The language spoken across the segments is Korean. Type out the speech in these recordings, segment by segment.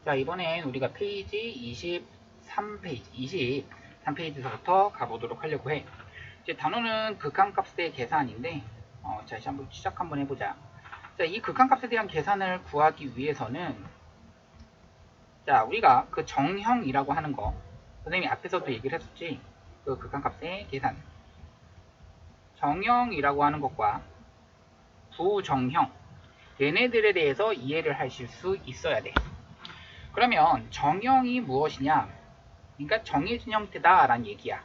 자, 이번엔 우리가 페이지 23페이지서부터 가보도록 하려고 해. 이제 단어는 극한값의 계산인데, 자, 이제 한번 시작 한번 해보자. 자, 이 극한값에 대한 계산을 구하기 위해서는, 자, 우리가 그 정형이라고 하는 거, 선생님이 앞에서도 얘기를 했었지. 그 극한값의 계산. 정형이라고 하는 것과 부정형, 얘네들에 대해서 이해를 하실 수 있어야 돼. 그러면 정형이 무엇이냐? 그러니까 정해진 형태다 라는 얘기야.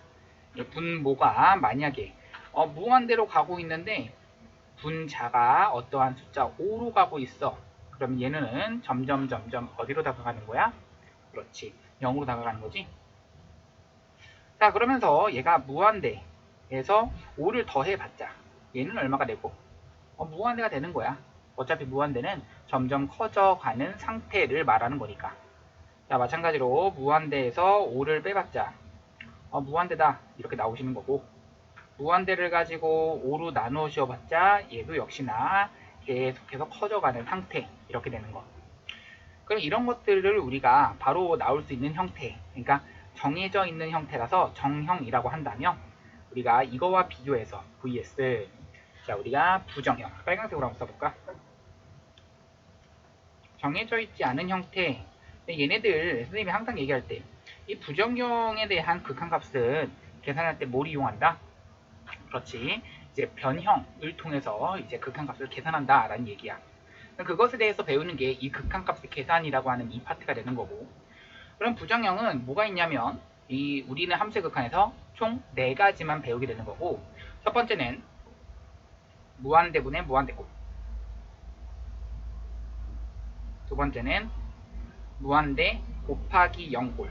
분모가 만약에 무한대로 가고 있는데 분자가 어떠한 숫자 5로 가고 있어. 그럼 얘는 점점 어디로 다가가는 거야? 그렇지, 0으로 다가가는 거지. 자, 그러면서 얘가 무한대에서 5를 더해봤자 얘는 얼마가 되고 무한대가 되는 거야. 어차피 무한대는 점점 커져가는 상태를 말하는 거니까. 자, 마찬가지로 무한대에서 5를 빼봤자 무한대다 이렇게 나오시는 거고, 무한대를 가지고 5로 나누어 씌워봤자 얘도 역시나 계속해서 커져가는 상태 이렇게 되는 거. 그럼 이런 것들을 우리가 바로 나올 수 있는 형태, 그러니까 정해져 있는 형태라서 정형이라고 한다면, 우리가 이거와 비교해서 vs, 자, 우리가 부정형, 빨간색으로 한번 써볼까? 정해져 있지 않은 형태. 얘네들 선생님이 항상 얘기할 때 이 부정형에 대한 극한값은 계산할 때 뭘 이용한다? 그렇지, 이제 변형을 통해서 이제 극한값을 계산한다 라는 얘기야. 그것에 대해서 배우는 게 이 극한값의 계산이라고 하는 이 파트가 되는 거고, 그럼 부정형은 뭐가 있냐면 우리는 함수의 극한에서 총 4가지만 배우게 되는 거고, 첫 번째는 무한대분의 무한대곱, 두 번째는 무한대 곱하기 0꼴,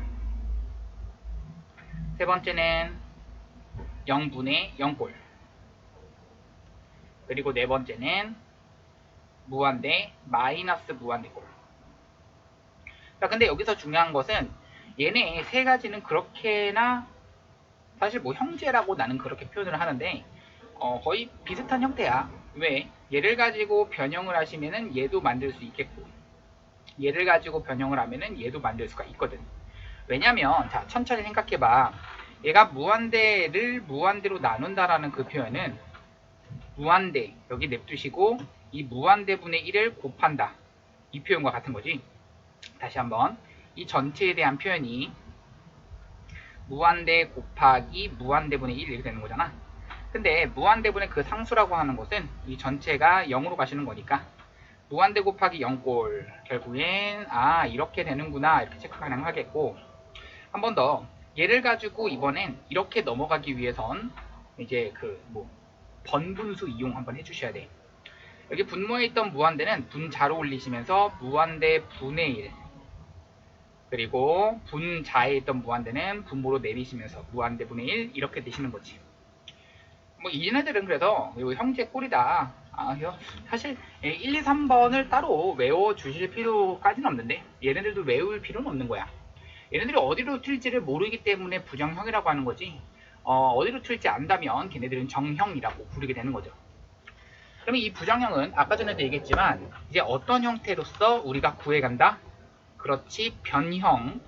세 번째는 0분의 0꼴, 그리고 네 번째는 무한대 마이너스 무한대꼴. 자, 근데 여기서 중요한 것은 얘네 세 가지는 그렇게나 사실 뭐 형제라고 나는 그렇게 표현을 하는데 거의 비슷한 형태야. 왜? 얘를 가지고 변형을 하시면은 얘도 만들 수 있겠고, 얘를 가지고 변형을 하면은 얘도 만들 수가 있거든. 왜냐면 자, 천천히 생각해봐. 얘가 무한대를 무한대로 나눈다라는 그 표현은 무한대 여기 냅두시고 이 무한대분의 1을 곱한다, 이 표현과 같은 거지. 다시 한번, 이 전체에 대한 표현이 무한대 곱하기 무한대분의 1 이렇게 되는 거잖아. 근데 무한대분의 그 상수라고 하는 것은 이 전체가 0으로 가시는 거니까 무한대 곱하기 0꼴, 결국엔 이렇게 되는구나 이렇게 체크 가능하겠고, 한 번 더 얘를 가지고 이번엔 이렇게 넘어가기 위해선 이제 번분수 이용 한번 해주셔야 돼. 여기 분모에 있던 무한대는 분자로 올리시면서 무한대 분의 1, 그리고 분자에 있던 무한대는 분모로 내리시면서 무한대 분의 1 이렇게 되시는 거지. 뭐 얘네들은 그래서 형제 꼴이다. 사실 1, 2, 3번을 따로 외워주실 필요까지는 없는데 얘네들도 외울 필요는 없는 거야. 얘네들이 어디로 튈지를 모르기 때문에 부정형이라고 하는 거지, 어디로 튈지 안다면 걔네들은 정형이라고 부르게 되는 거죠. 그러면 이 부정형은 아까 전에도 얘기했지만 이제 어떤 형태로서 우리가 구해간다? 그렇지, 변형.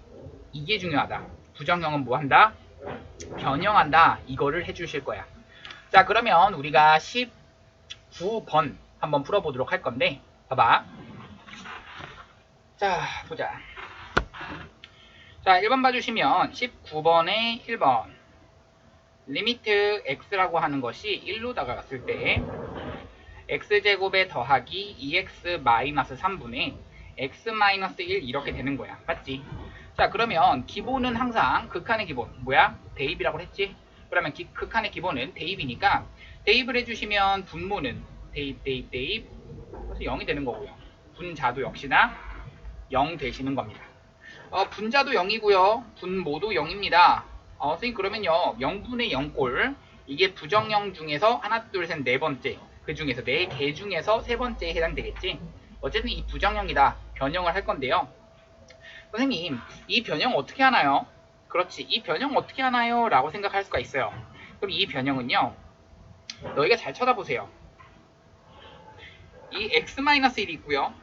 이게 중요하다. 부정형은 뭐 한다? 변형한다. 이거를 해주실 거야. 자, 그러면 우리가 19번 한번 풀어보도록 할 건데, 봐봐. 자, 보자. 자, 1번 봐주시면 19번에 1번 리미트 x라고 하는 것이 1로 다가갔을 때 x제곱에 더하기 2x-3분의 x-1 이렇게 되는 거야. 맞지? 자, 그러면 기본은 항상 극한의 기본 뭐야? 대입이라고 했지? 그러면 극한의 기본은 대입이니까 대입을 해주시면 분모는 대입 그래서 0이 되는 거고요. 분자도 역시나 0 되시는 겁니다. 분자도 0이고요. 분모도 0입니다. 선생님 그러면요 0분의 0꼴, 이게 부정형 중에서 하나 둘 셋 네 번째, 그 중에서 4개 중에서 세 번째에 해당되겠지. 어쨌든 이 부정형이다. 변형을 할 건데요. 선생님 이 변형 어떻게 하나요? 그렇지, 이 변형 어떻게 하나요? 라고 생각할 수가 있어요. 그럼 이 변형은요, 너희가 잘 쳐다보세요. 이 x-1이 있고요,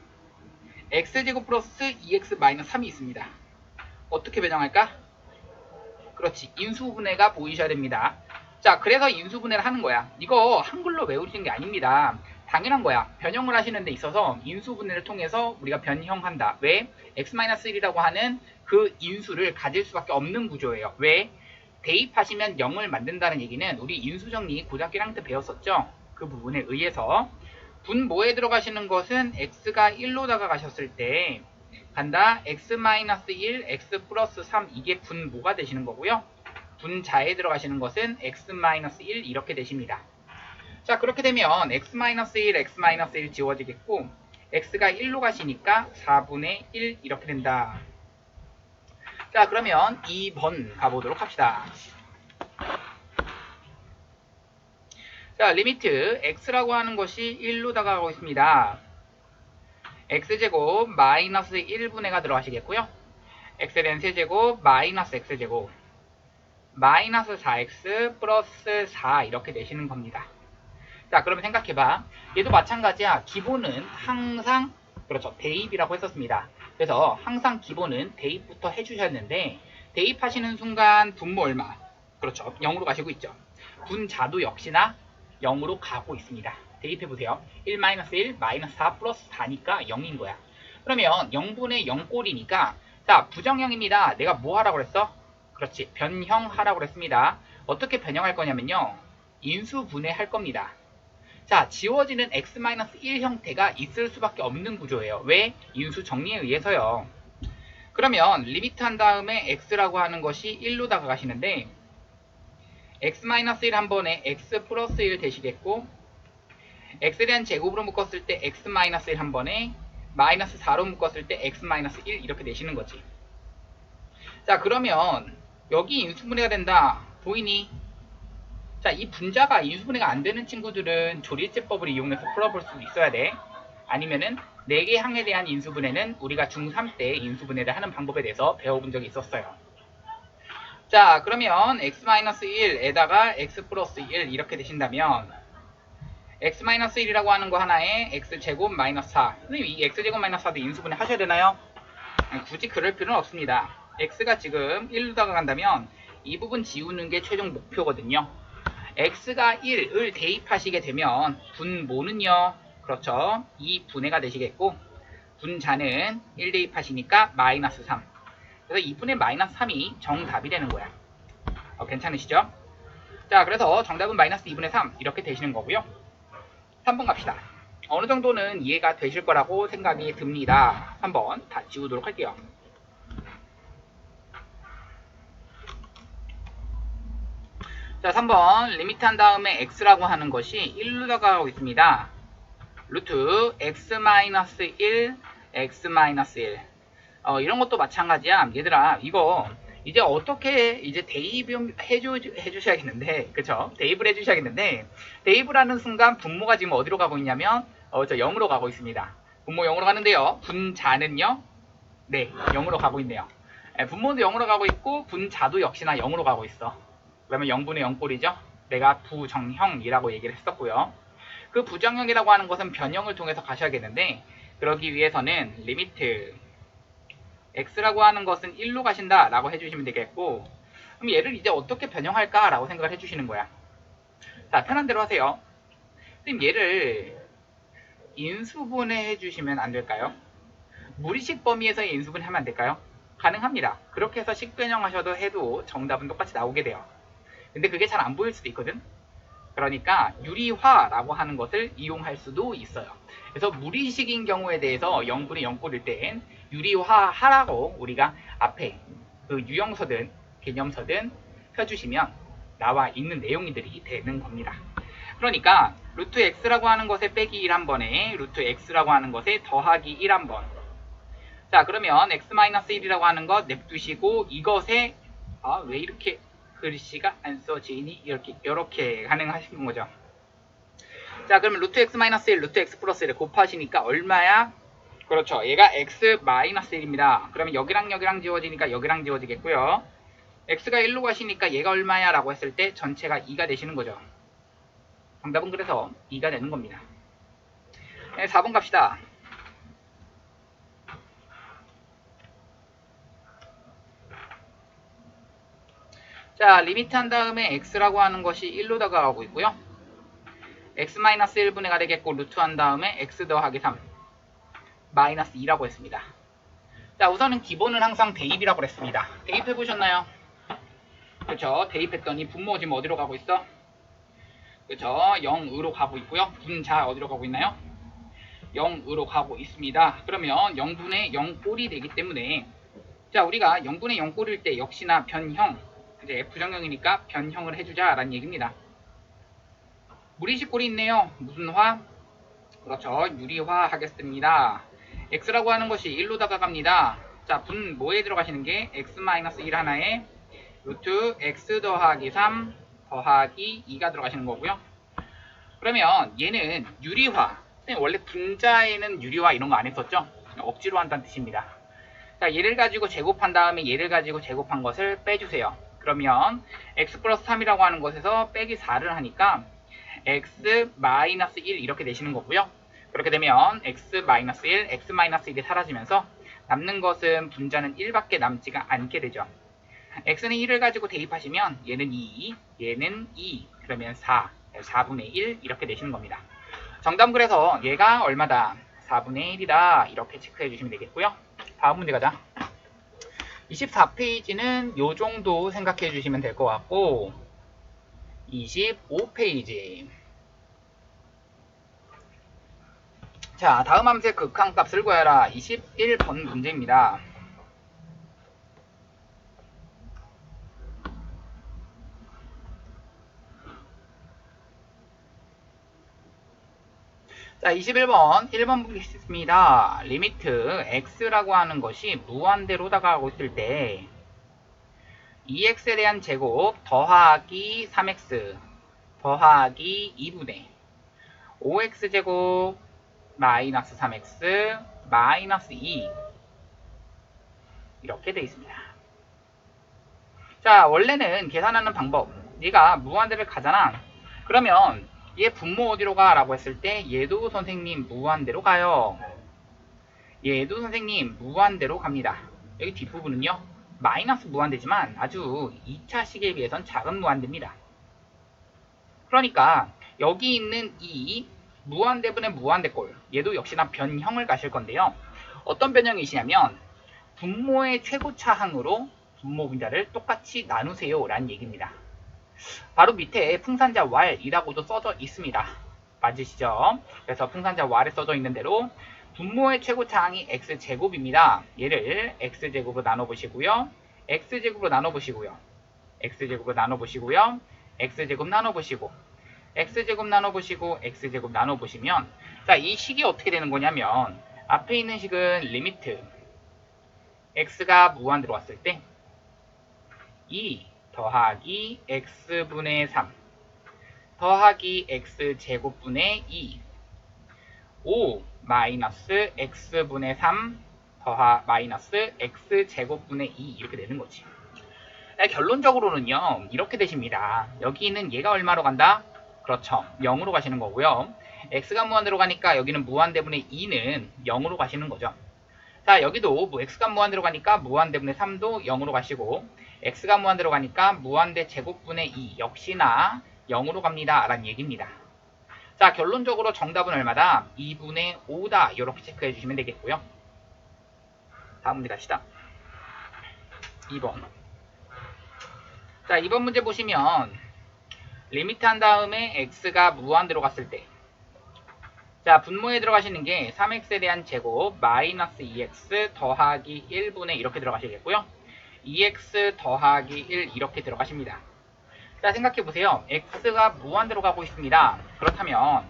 x제곱 플러스 2x 마이너스 3이 있습니다. 어떻게 변형할까? 그렇지, 인수분해가 보이셔야 됩니다. 자, 그래서 인수분해를 하는 거야. 이거 한글로 외우시는 게 아닙니다. 당연한 거야. 변형을 하시는 데 있어서 인수분해를 통해서 우리가 변형한다. 왜? x-1이라고 하는 그 인수를 가질 수밖에 없는 구조예요. 왜? 대입하시면 0을 만든다는 얘기는 우리 인수정리 고등학교 1학년 때 배웠었죠? 그 부분에 의해서 분모에 들어가시는 것은 x가 1로 다가가셨을 때 간다 x-1, x 플러스 3 이게 분모가 되시는 거고요. 분자에 들어가시는 것은 x-1 이렇게 되십니다. 자, 그렇게 되면 x-1, x-1 지워지겠고 x가 1로 가시니까 4분의 1 이렇게 된다. 자, 그러면 2번 가보도록 합시다. 자, 리미트 x라고 하는 것이 1로 다가가고 있습니다. x제곱 마이너스 1분의가 들어가시겠고요. x에 대한 세제곱 마이너스 x제곱 마이너스 4x 플러스 4 이렇게 되시는 겁니다. 자, 그러면 생각해봐. 얘도 마찬가지야. 기본은 항상 그렇죠, 대입이라고 했었습니다. 그래서 항상 기본은 대입부터 해주셨는데 대입하시는 순간 분모 얼마? 그렇죠, 0으로 가시고 있죠. 분자도 역시나 0으로 가고 있습니다. 대입해보세요. 1 마이너스 1 마이너스 4 플러스 4니까 0인 거야. 그러면 0분의 0꼴이니까 자, 부정형입니다. 내가 뭐 하라고 그랬어? 그렇지, 변형하라고 그랬습니다. 어떻게 변형할 거냐면요, 인수분해할 겁니다. 자, 지워지는 x-1 형태가 있을 수밖에 없는 구조예요. 왜? 인수 정리에 의해서요. 그러면 리미트 한 다음에 x라고 하는 것이 1로 다가가시는데 x-1 한 번에 x 플러스 1 되시겠고 x에 대한 제곱으로 묶었을 때 x-1 한 번에 마이너스 4로 묶었을 때 x-1 이렇게 되시는 거지. 자, 그러면 여기 인수분해가 된다. 보이니? 자, 이 분자가 인수분해가 안 되는 친구들은 조리제법을 이용해서 풀어볼 수도 있어야 돼. 아니면은 4개 항에 대한 인수분해는 우리가 중3 때 인수분해를 하는 방법에 대해서 배워본 적이 있었어요. 자, 그러면 x-1에다가 x 플러스 1 이렇게 되신다면 x-1이라고 하는 거 하나에 x제곱 마이너스 4. 선생님, 이 x제곱 마이너스 4도 인수분해 하셔야 되나요? 굳이 그럴 필요는 없습니다. x가 지금 1로 다가간다면 이 부분 지우는 게 최종 목표거든요. x가 1을 대입하시게 되면 분모는요, 그렇죠, 2분해가 되시겠고 분자는 1 대입하시니까 마이너스 3. 그래서 2분의 마이너스 3이 정답이 되는 거야. 괜찮으시죠? 자, 그래서 정답은 마이너스 2분의 3 이렇게 되시는 거고요. 3번 갑시다. 어느 정도는 이해가 되실 거라고 생각이 듭니다. 한번 다 지우도록 할게요. 자, 3번 리미트 한 다음에 x라고 하는 것이 1로 다가가고 있습니다. 루트 x-1 x-1 이런 것도 마찬가지야. 얘들아, 이거 이제 어떻게 이제 대입을 해주셔야겠는데, 그쵸? 대입을 해주셔야겠는데, 대입을 하는 순간 분모가 지금 어디로 가고 있냐면 저 0으로 가고 있습니다. 분모 0으로 가는데요, 분자는요, 네, 0으로 가고 있네요. 분모도 0으로 가고 있고 분자도 역시나 0으로 가고 있어. 그러면 0분의 0꼴이죠. 내가 부정형이라고 얘기를 했었고요. 그 부정형이라고 하는 것은 변형을 통해서 가셔야겠는데, 그러기 위해서는 리미트 x라고 하는 것은 1로 가신다 라고 해주시면 되겠고, 그럼 얘를 이제 어떻게 변형할까 라고 생각을 해주시는 거야. 자, 편한 대로 하세요. 그럼 얘를 인수분해 해주시면 안 될까요? 무리식 범위에서의 인수분해 하면 안 될까요? 가능합니다. 그렇게 해서 식변형 하셔도 해도 정답은 똑같이 나오게 돼요. 근데 그게 잘 안 보일 수도 있거든. 그러니까 유리화라고 하는 것을 이용할 수도 있어요. 그래서 무리식인 경우에 대해서 0분의 0꼴일 땐 유리화하라고 우리가 앞에 그 유형서든 개념서든 펴주시면 나와 있는 내용들이 되는 겁니다. 그러니까 루트 x라고 하는 것에 빼기 1 한 번에 루트 x라고 하는 것에 더하기 1 한 번. 자, 그러면 x-1이라고 하는 것 냅두시고 이것에 왜 이렇게 글씨가 안 써지니? 이렇게 가능하신 거죠. 자, 그러면 루트 x-1, 루트 x 플러스 1을 곱하시니까 얼마야? 그렇죠, 얘가 x-1입니다. 그러면 여기랑 지워지니까 여기랑 지워지겠고요. x가 1로 가시니까 얘가 얼마야? 라고 했을 때 전체가 2가 되시는 거죠. 정답은 그래서 2가 되는 겁니다. 네, 4번 갑시다. 자, 리미트 한 다음에 x라고 하는 것이 1로 다가가고 있고요. x-1분의 가 되겠고 루트 한 다음에 x 더하기 3 마이너스 2라고 했습니다. 자, 우선은 기본은 항상 대입이라고 했습니다. 대입해 보셨나요? 그렇죠. 대입했더니 분모 지금 어디로 가고 있어? 그렇죠. 0으로 가고 있고요. 분자 어디로 가고 있나요? 0으로 가고 있습니다. 그러면 0분의 0꼴이 되기 때문에 자, 우리가 0분의 0꼴일 때 역시나 변형, 이제 부정형이니까 변형을 해주자 라는 얘기입니다. 무리식 꼴이 있네요. 무슨 화? 그렇죠. 유리화 하겠습니다. x라고 하는 것이 1로 다가갑니다. 자, 분모에 들어가시는 게 x-1 하나에 루트 x 더하기 3 더하기 2가 들어가시는 거고요. 그러면 얘는 유리화. 원래 분자에는 유리화 이런 거 안 했었죠? 억지로 한다는 뜻입니다. 자, 얘를 가지고 제곱한 다음에 얘를 가지고 제곱한 것을 빼주세요. 그러면 x 플러스 3이라고 하는 것에서 빼기 4를 하니까 x 마이너스 1 이렇게 되시는 거고요. 그렇게 되면 x 마이너스 1, x 마이너스 1이 사라지면서 남는 것은 분자는 1밖에 남지가 않게 되죠. x는 1을 가지고 대입하시면 얘는 2, 얘는 2, 그러면 4, 4분의 1 이렇게 되시는 겁니다. 정답은 그래서 얘가 얼마다? 4분의 1이다 이렇게 체크해 주시면 되겠고요. 다음 문제 가자. 24페이지는 요 정도 생각해 주시면 될 것 같고 25페이지. 자, 다음 함수의 극한값을 구하라. 21번 문제입니다. 자, 21번 1번 보겠습니다. 리미트 x라고 하는 것이 무한대로 다가가고 있을 때 2x에 대한 제곱 더하기 3x 더하기 2분의 5x제곱 마이너스 3x 마이너스 2 이렇게 되어 있습니다. 자, 원래는 계산하는 방법, 얘가 무한대를 가잖아. 그러면 얘 분모 어디로 가? 라고 했을 때 얘도 선생님 무한대로 가요. 얘도 선생님 무한대로 갑니다. 여기 뒷부분은요 마이너스 무한대지만 아주 2차식에 비해선 작은 무한대입니다. 그러니까 여기 있는 이 무한대분의 무한대꼴, 얘도 역시나 변형을 가실 건데요. 어떤 변형이시냐면 분모의 최고차항으로 분모 분자를 똑같이 나누세요 라는 얘기입니다. 바로 밑에 풍산자 war이라고도 써져 있습니다. 맞으시죠? 그래서 풍산자 war에 써져 있는 대로 분모의 최고차항이 x제곱입니다. 얘를 x제곱으로 나눠보시고요. x제곱으로 나눠보시고요. x제곱으로 나눠보시고요. x제곱 나눠보시고 x제곱 나눠보시고 x제곱 나눠보시면 자, 이 식이 어떻게 되는 거냐면 앞에 있는 식은 리미트 x가 무한대로 왔을 때 2 더하기 x분의 3 더하기 x제곱분의 2 5 마이너스 x분의 3 마이너스 x제곱분의 2 이렇게 되는 거지. 결론적으로는요 이렇게 되십니다. 여기 있는 얘가 얼마로 간다? 그렇죠, 0으로 가시는 거고요. x가 무한대로 가니까 여기는 무한대분의 2는 0으로 가시는 거죠. 자, 여기도 뭐 x가 무한대로 가니까 무한대분의 3도 0으로 가시고 x가 무한대로 가니까 무한대 제곱분의 2 역시나 0으로 갑니다 라는 얘기입니다. 자, 결론적으로 정답은 얼마다? 2분의 5다 이렇게 체크해 주시면 되겠고요. 다음 문제 갑시다. 2번. 자, 2번 문제 보시면 리미트 한 다음에 x가 무한대로 갔을 때 자, 분모에 들어가시는 게 3x에 대한 제곱 마이너스 2x 더하기 1분의 이렇게 들어가시겠고요. 2x 더하기 1 이렇게 들어가십니다. 자, 생각해보세요. x가 무한대로 가고 있습니다. 그렇다면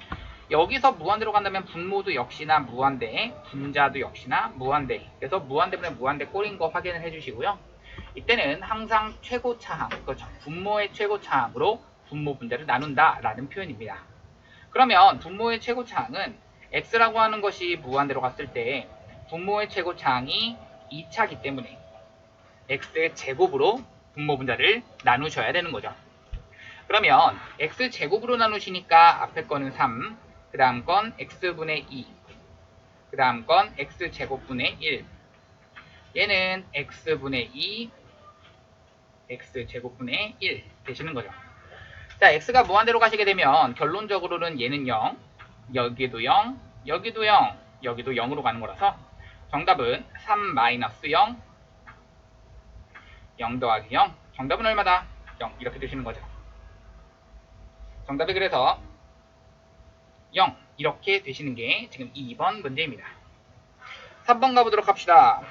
여기서 무한대로 간다면 분모도 역시나 무한대, 분자도 역시나 무한대. 그래서 무한대분의 무한대 꼴인 거 확인을 해주시고요. 이때는 항상 최고차항, 그렇죠, 분모의 최고차항으로 분모 분자를 나눈다 라는 표현입니다. 그러면 분모의 최고차항은 x라고 하는 것이 무한대로 갔을 때 분모의 최고차항이 2차이기 때문에 x의 제곱으로 분모 분자를 나누셔야 되는 거죠. 그러면 x제곱으로 나누시니까 앞에 거는 3, 그 다음 건 x분의 2, 그 다음 건 x제곱분의 1, 얘는 x분의 2, x제곱분의 1 되시는 거죠. 자, x가 무한대로 가시게 되면 결론적으로는 얘는 0, 여기도 0, 여기도 0, 여기도 0으로 가는 거라서 정답은 3-0, 0 더하기 0. 정답은 얼마다? 0. 이렇게 되시는 거죠. 정답이 그래서 0 이렇게 되시는 게 지금 2번 문제입니다. 3번 가보도록 합시다.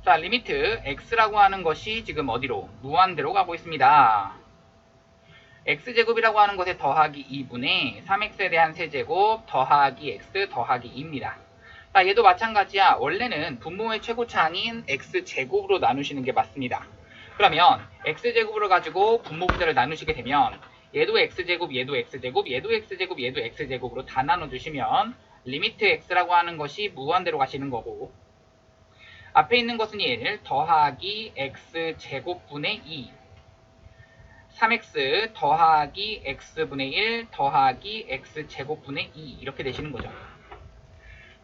자, 리미트 x라고 하는 것이 지금 어디로? 무한대로 가고 있습니다. x제곱이라고 하는 것에 더하기 2분의 3x에 대한 세제곱 더하기 x 더하기 2입니다. 자, 얘도 마찬가지야. 원래는 분모의 최고차항인 x제곱으로 나누시는 게 맞습니다. 그러면 x제곱으로 가지고 분모 분자를 나누시게 되면 얘도 x제곱, 얘도 x제곱, 얘도 x제곱, 얘도 x제곱으로 다 나눠주시면 리미트 x라고 하는 것이 무한대로 가시는 거고, 앞에 있는 것은 1 더하기 x제곱분의 2, 3x 더하기 x분의 1 더하기 x제곱분의 2 이렇게 되시는 거죠.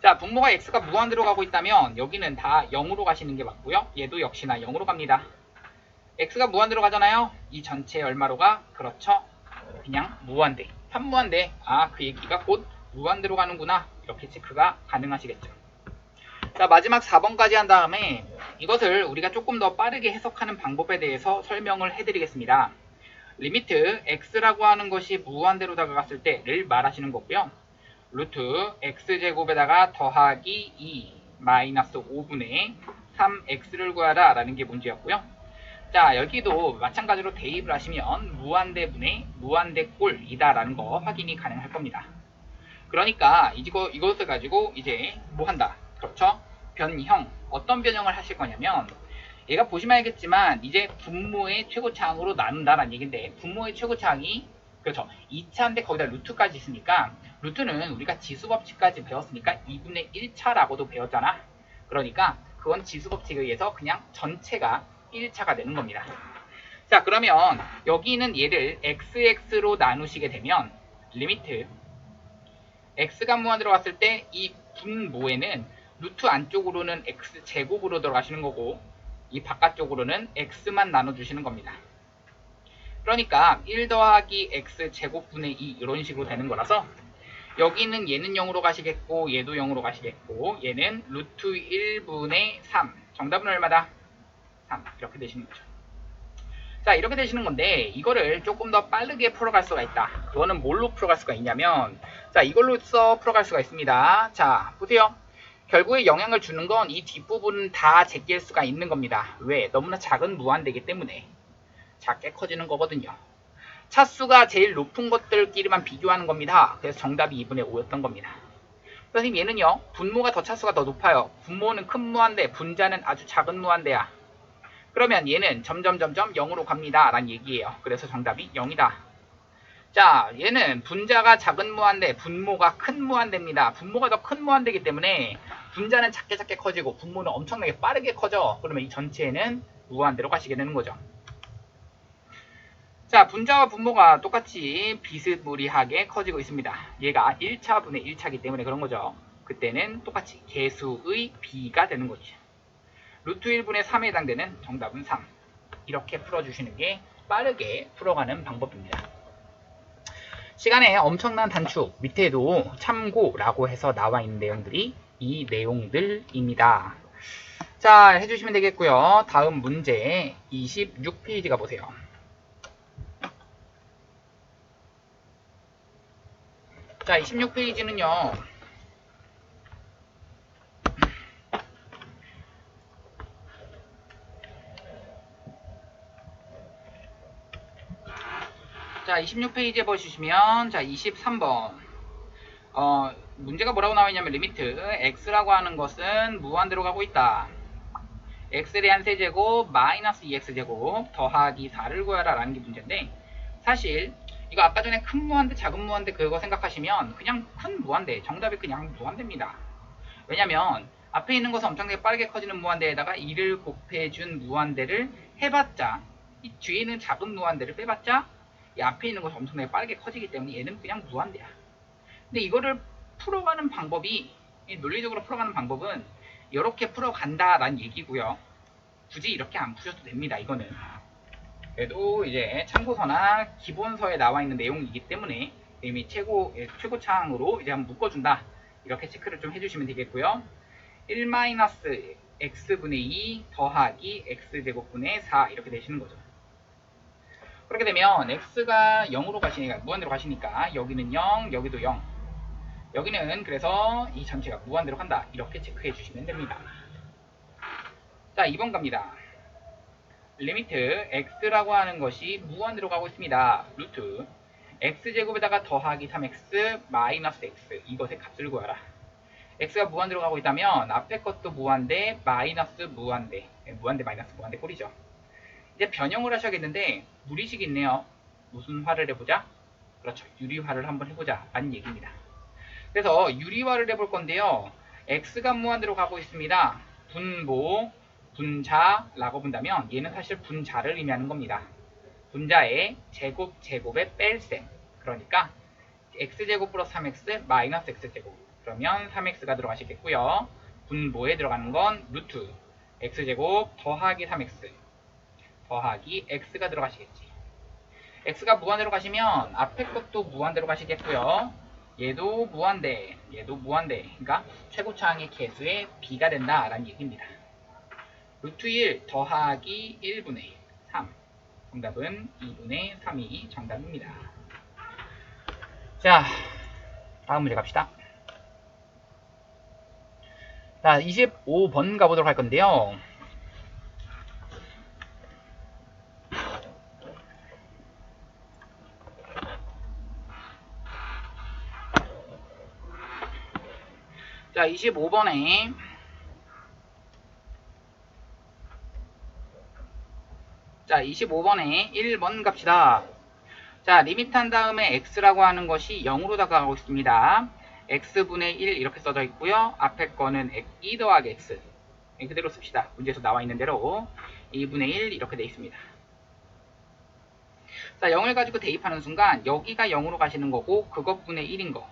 자, 분모가 x가 무한대로 가고 있다면 여기는 다 0으로 가시는 게 맞고요. 얘도 역시나 0으로 갑니다. x가 무한대로 가잖아요. 이 전체 얼마로 가? 그렇죠. 그냥 무한대. 한무한대. 아, 그 얘기가 곧 무한대로 가는구나. 이렇게 체크가 가능하시겠죠. 자, 마지막 4번까지 한 다음에 이것을 우리가 조금 더 빠르게 해석하는 방법에 대해서 설명을 해드리겠습니다. 리미트 x라고 하는 것이 무한대로 다가갔을 때를 말하시는 거고요. 루트 x제곱에다가 더하기 2 마이너스 5분의 3x를 구하라 라는 게 문제였고요. 자, 여기도 마찬가지로 대입을 하시면 무한대분의 무한대꼴이다 라는 거 확인이 가능할 겁니다. 그러니까 이것을 가지고 이제 뭐 한다? 그렇죠? 변형. 어떤 변형을 하실 거냐면, 얘가 보시면 알겠지만 이제 분모의 최고차항으로 나눈다라는 얘기인데, 분모의 최고차항이 그렇죠 2차인데 거기다 루트까지 있으니까, 루트는 우리가 지수법칙까지 배웠으니까 2분의 1차라고도 배웠잖아. 그러니까 그건 지수법칙에 의해서 그냥 전체가 1차가 되는 겁니다. 자, 그러면 여기는 얘를 xx로 나누시게 되면 리미트 x가 무한대로 갔을 때 이 분모에는 루트 안쪽으로는 x제곱으로 들어가시는 거고, 이 바깥쪽으로는 x만 나눠주시는 겁니다. 그러니까 1 더하기 x제곱분의 2 이런 식으로 되는 거라서 여기는 얘는 0으로 가시겠고, 얘도 0으로 가시겠고, 얘는 루트 1분의 3. 정답은 얼마다? 3. 이렇게 되시는 거죠. 자, 이렇게 되시는 건데, 이거를 조금 더 빠르게 풀어갈 수가 있다. 그거는 뭘로 풀어갈 수가 있냐면, 자, 이걸로써 풀어갈 수가 있습니다. 자, 보세요. 결국에 영향을 주는 건 이 뒷부분은 다 제낄 수가 있는 겁니다. 왜? 너무나 작은 무한대이기 때문에 작게 커지는 거거든요. 차수가 제일 높은 것들끼리만 비교하는 겁니다. 그래서 정답이 2분의 5였던 겁니다. 선생님, 얘는요, 분모가 더 차수가 더 높아요. 분모는 큰 무한대, 분자는 아주 작은 무한대야. 그러면 얘는 점점 0으로 갑니다 라는 얘기예요. 그래서 정답이 0이다. 자, 얘는 분자가 작은 무한대, 분모가 큰 무한대입니다. 분모가 더 큰 무한대이기 때문에 분자는 작게 커지고 분모는 엄청나게 빠르게 커져. 그러면 이 전체는 무한대로 가시게 되는 거죠. 자, 분자와 분모가 똑같이 비스무리하게 커지고 있습니다. 얘가 1차분의 1차이기 때문에 그런 거죠. 그때는 똑같이 개수의 b가 되는 거죠. 루트 1분의 3에 해당되는 정답은 3. 이렇게 풀어주시는 게 빠르게 풀어가는 방법입니다. 시간에 엄청난 단축, 밑에도 참고라고 해서 나와 있는 내용들이 이 내용들입니다. 자, 해주시면 되겠고요. 다음 문제 26페이지 가보세요. 자, 26페이지는요. 자, 26페이지에 보시면, 자, 23번. 문제가 뭐라고 나와 있냐면, 리미트 x라고 하는 것은 무한대로 가고 있다. x에 대한 세제곱 마이너스 2x제곱 더하기 4를 구하라 라는 게 문제인데, 사실 이거 아까 전에 큰 무한대, 작은 무한대 그거 생각하시면 그냥 큰 무한대, 정답이 그냥 무한대입니다. 왜냐면 앞에 있는 것은 엄청나게 빠르게 커지는 무한대에다가 2를 곱해준 무한대를 해봤자, 이 뒤에 있는 작은 무한대를 빼봤자 이 앞에 있는 것이 엄청나게 빠르게 커지기 때문에 얘는 그냥 무한대야. 근데 이거를 풀어가는 방법이, 이 논리적으로 풀어가는 방법은 이렇게 풀어간다라는 얘기고요. 굳이 이렇게 안 푸셔도 됩니다. 이거는 그래도 이제 참고서나 기본서에 나와 있는 내용이기 때문에 이미 최고차항으로 이제 한번 묶어준다. 이렇게 체크를 좀 해주시면 되겠고요. 1-x분의 2 더하기 x제곱분의 4 이렇게 되시는 거죠. 그렇게 되면 x가 0으로 가시니까 무한대로 가시니까 여기는 0, 여기도 0. 여기는 그래서 이 전체가 무한대로 간다. 이렇게 체크해 주시면 됩니다. 자, 2번 갑니다. 리미트 x라고 하는 것이 무한대로 가고 있습니다. 루트 x제곱에다가 더하기 3x 마이너스 x 이것의 값을 구하라. x가 무한대로 가고 있다면 앞에 것도 무한대 마이너스 무한대 무한대 마이너스 무한대 꼴이죠. 이제 변형을 하셔야겠는데 무리식이 있네요. 무슨 화를 해보자? 그렇죠. 유리화를 한번 해보자 라는 얘기입니다. 그래서 유리화를 해볼 건데요. x가 무한대로 가고 있습니다. 분모 분자라고 본다면 얘는 사실 분자를 의미하는 겁니다. 분자의 제곱의 뺄셈. 그러니까 x제곱 플러스 3x 마이너스 x제곱. 그러면 3x가 들어가시겠고요. 분모에 들어가는 건 루트 x제곱 더하기 3x 더하기 x가 들어가시겠지. x가 무한대로 가시면 앞에 것도 무한대로 가시겠고요. 얘도 무한대, 얘도 무한대. 그러니까 최고차항의 개수의 b가 된다라는 얘기입니다. 루트 1 더하기 1분의 3. 정답은 2분의 3이 정답입니다. 자, 다음 문제 갑시다. 자, 25번 가보도록 할 건데요. 자, 25번에 자, 25번에 1번 갑시다. 자, 리미트 한 다음에 x라고 하는 것이 0으로 다가가고 있습니다. x분의 1 이렇게 써져 있고요. 앞에 거는 2 더하기 x. 그대로 씁시다. 문제에서 나와 있는 대로 2분의 1 이렇게 되어 있습니다. 자, 0을 가지고 대입하는 순간 여기가 0으로 가시는 거고 그것분의 1인 거.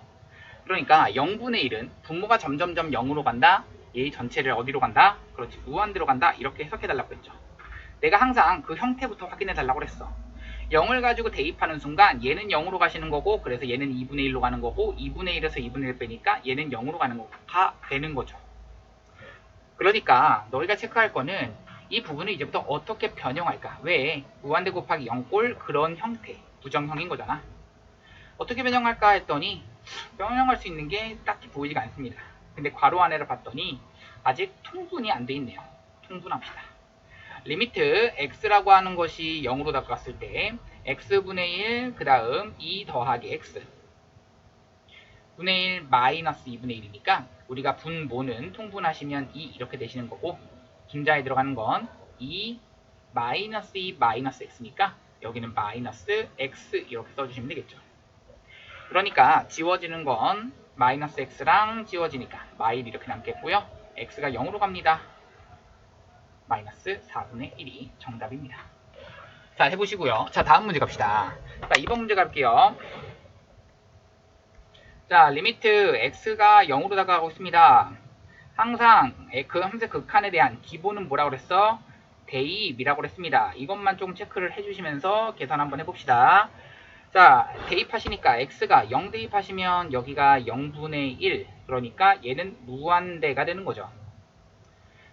그러니까 0분의 1은 분모가 점점점 0으로 간다. 얘 전체를 어디로 간다? 그렇지, 무한대로 간다. 이렇게 해석해달라고 했죠. 내가 항상 그 형태부터 확인해 달라고 그랬어. 0을 가지고 대입하는 순간 얘는 0으로 가시는 거고 그래서 얘는 2분의 1로 가는 거고 2분의 1에서 2분의 1 빼니까 얘는 0으로 가는 거가 되는 거죠. 그러니까 너희가 체크할 거는 이 부분을 이제부터 어떻게 변형할까. 왜? 무한대 곱하기 0꼴 그런 형태 부정형인 거잖아. 어떻게 변형할까 했더니 변형할 수 있는 게 딱히 보이지가 않습니다. 근데 괄호 안에를 봤더니 아직 통분이 안 돼 있네요. 통분합시다. 리미트 x라고 하는 것이 0으로 다가갔을 때 x분의 1 그 다음 2 더하기 x 분의 1 마이너스 2분의 1이니까 우리가 분모는 통분하시면 2 이렇게 되시는 거고 분자에 들어가는 건 2 마이너스 2 마이너스 x니까 여기는 마이너스 x 이렇게 써주시면 되겠죠. 그러니까 지워지는 건 마이너스 x랑 지워지니까 마일 이렇게 남겠고요. x가 0으로 갑니다. 마이너스 4분의 1이 정답입니다. 자, 해보시고요. 자, 다음 문제 갑시다. 자, 2번 문제 갈게요. 자, 리미트 x가 0으로 다가가고 있습니다. 항상 극한에 대한 기본은 뭐라고 그랬어? 대입이라고 그랬습니다. 이것만 좀 체크를 해주시면서 계산 한번 해봅시다. 자, 대입하시니까 x가 0 대입하시면 여기가 0분의 1 그러니까 얘는 무한대가 되는 거죠.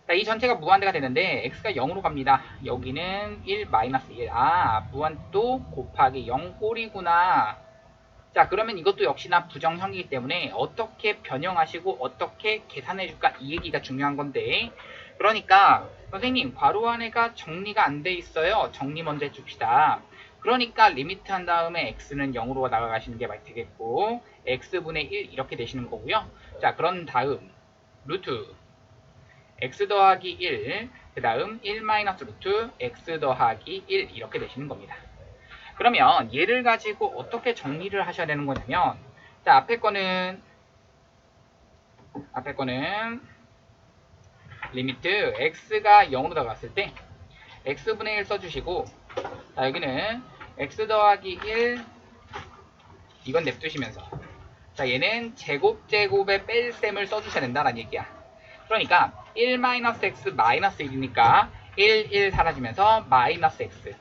자, 이 전체가 무한대가 되는데 x가 0으로 갑니다. 여기는 1 마이너스 1. 아, 무한도 곱하기 0 꼴이구나. 자, 그러면 이것도 역시나 부정형이기 때문에 어떻게 변형하시고 어떻게 계산해 줄까 이 얘기가 중요한 건데, 그러니까 선생님 괄호 안에가 정리가 안 돼 있어요. 정리 먼저 해줍시다. 그러니까 리미트 한 다음에 x는 0으로 나가시는 게 되겠고 x분의 1 이렇게 되시는 거고요. 자, 그런 다음 루트 x 더하기 1 그 다음 1 마이너스 루트 x 더하기 1 이렇게 되시는 겁니다. 그러면 얘를 가지고 어떻게 정리를 하셔야 되는 거냐면, 자, 앞에 거는 리미트 x가 0으로 다가갔을 때 x분의 1 써주시고, 자, 여기는 x 더하기 1 이건 냅두시면서, 자, 얘는 제곱의 뺄셈을 써주셔야 된다는 얘기야. 그러니까 1-x 마이너스 1이니까 1 사라지면서 마이너스 x.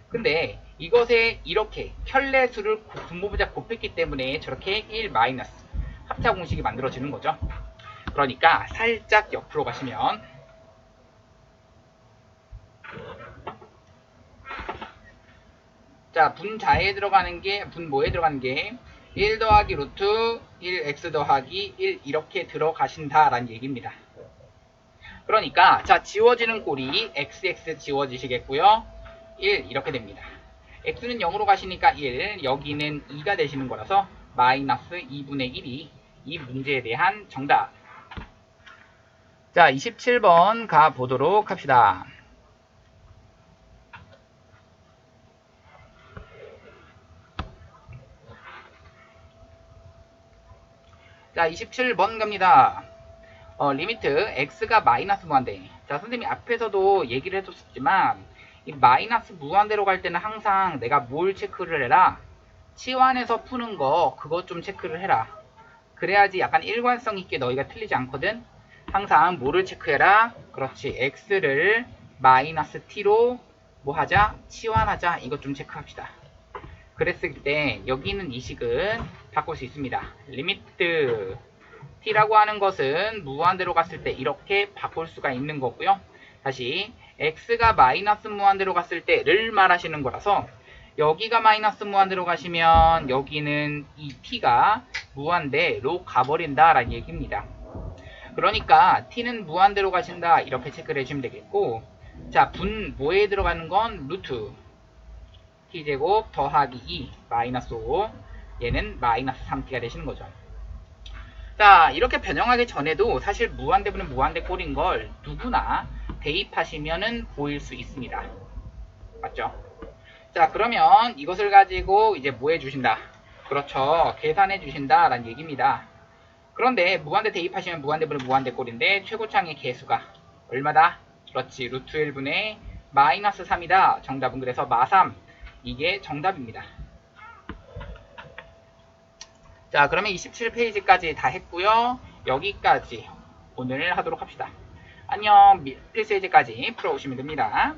근데 이것에 이렇게 편례수를 분모부자 곱했기 때문에 저렇게 1 마이너스 합차 공식이 만들어지는 거죠. 그러니까 살짝 옆으로 가시면 자, 분자에 들어가는 게 분모에 들어가는 게 1 더하기 루트 1x 더하기 1 이렇게 들어가신다라는 얘기입니다. 그러니까 자, 지워지는 꼴이 xx 지워지시겠고요. 1 이렇게 됩니다. x는 0으로 가시니까 1, 여기는 2가 되시는 거라서 마이너스 2분의 1이 이 문제에 대한 정답. 자, 27번 가보도록 합시다. 자, 27번 갑니다. 리미트 x가 마이너스 무한대. 자, 선생님이 앞에서도 얘기를 해줬었지만 이 마이너스 무한대로 갈 때는 항상 내가 뭘 체크를 해라? 치환해서 푸는 거 그것 좀 체크를 해라. 그래야지 약간 일관성 있게 너희가 틀리지 않거든. 항상 뭐를 체크해라? 그렇지, x를 마이너스 t로 뭐 하자? 치환하자. 이것 좀 체크합시다. 그랬을 때 여기 있는 이 식은 바꿀 수 있습니다. 리미트 t라고 하는 것은 무한대로 갔을 때 이렇게 바꿀 수가 있는 거고요. 다시 x가 마이너스 무한대로 갔을 때를 말하시는 거라서 여기가 마이너스 무한대로 가시면 여기는 이 t가 무한대로 가버린다 라는 얘기입니다. 그러니까 t는 무한대로 가신다 이렇게 체크를 해주시면 되겠고, 자, 분모에 들어가는 건 루트 t제곱 더하기 2 마이너스 5, 얘는 마이너스 3t가 되시는 거죠. 자, 이렇게 변형하기 전에도 사실 무한대분은 무한대 꼴인 걸 누구나 대입하시면은 보일 수 있습니다. 맞죠? 자, 그러면 이것을 가지고 이제 뭐 해주신다? 그렇죠, 계산해 주신다 라는 얘기입니다. 그런데 무한대 대입하시면 무한대분은 무한대 꼴인데 최고창의 개수가 얼마다? 그렇지, 루트 1분의 마이너스 3이다. 정답은 그래서 마3. 이게 정답입니다. 자, 그러면 27페이지까지 다 했고요. 여기까지 오늘 하도록 합시다. 안녕. 필수 예제까지 풀어오시면 됩니다.